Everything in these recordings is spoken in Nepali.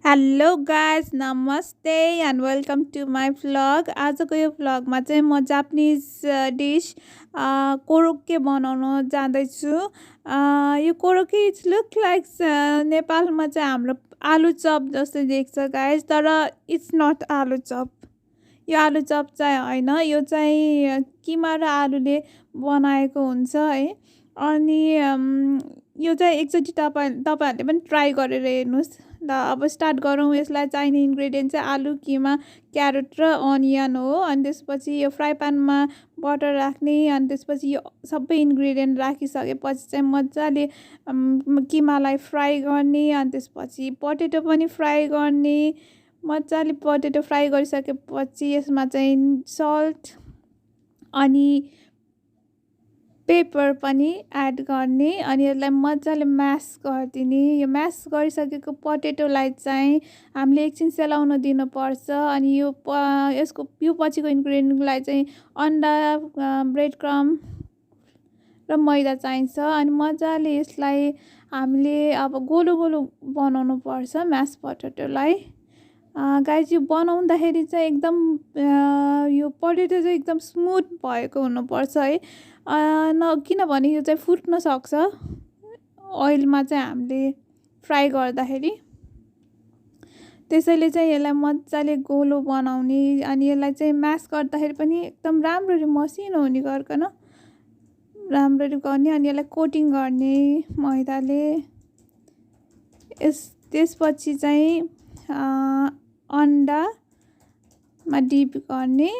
हेलो गाइस नमस्ते and welcome to my vlog आजको यो भ्लगमा चाहिँ म जापानिज डिस कोरोके बनाउन जाँदैछु यो कोरोके इट्स लुक लाइक नेपालमा चाहिँ हाम्रो आलु चप जस्तो देख्छ गाइस तर इट्स नट आलु चप यो आलु चप चाहिँ होइन यो चाहिँ किमा र आलुले बनाएको हुन्छ है अनि यो चाहिँ एकचोटि तपाईँहरूले पनि ट्राई गरेर हेर्नुहोस् ल अब स्टार्ट गरौँ यसलाई चाहिने इन्ग्रेडियन्ट चाहिँ आलु किमा क्यारोट र अनियन हो अनि त्यसपछि यो फ्राई प्यानमा बटर राख्ने अनि त्यसपछि यो सबै इन्ग्रेडियन्ट राखिसकेपछि चाहिँ मजाले किमालाई फ्राई गर्ने अनि त्यसपछि पोटेटो पनि फ्राई गर्ने मजाले पोटेटो फ्राई गरिसकेपछि यसमा चाहिँ सल्ट अनि पेपर पनि एड गर्ने अनि यसलाई मजाले म्यास गरिदिने यो म्यास गरिसकेको पोटेटोलाई चाहिँ हामीले एकछिन सेलाउन दिनुपर्छ अनि यसको यो पछिको इन्ग्रेडियन्टलाई चाहिँ अन्डा ब्रेड क्रम र मैदा चाहिन्छ अनि मजाले यसलाई हामीले अब गोलो गोलो बनाउनु पर्छ म्यास पोटेटोलाई गाइस यो बनाउँदाखेरि चाहिँ एकदम यो पोटेटो चाहिँ एकदम स्मुथ भएको हुनुपर्छ है किनभने यो चाहिँ फुट्न सक्छ ओइलमा चाहिँ हामीले फ्राई गर्दाखेरि त्यसैले चाहिँ यसलाई मजाले गोलो बनाउने अनि यसलाई चाहिँ म्यास गर्दाखेरि पनि एकदम राम्ररी मसिनो हुने गरिकन राम्ररी गर्ने अनि यसलाई कोटिङ गर्ने मैदाले त्यसपछि चाहिँ अन्डामा डिप गर्ने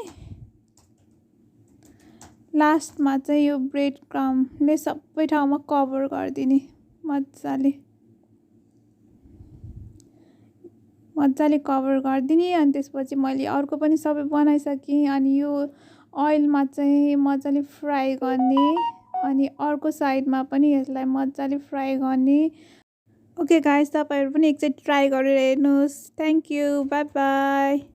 लास्टमा चाहिँ यो ब्रेड क्रमले सबै ठाउँमा कभर गरिदिने मजाले कभर गरिदिने अनि त्यसपछि मैले अर्को पनि सबै बनाइसकेँ अनि यो ओइलमा चाहिँ मजाले फ्राई गर्ने अनि अर्को साइडमा पनि यसलाई मजाले फ्राई गर्ने ओके गाइस तपाईँहरू पनि एकचोटि ट्राई गरेर हेर्नुहोस् थ्याङ्क यू बाई बाई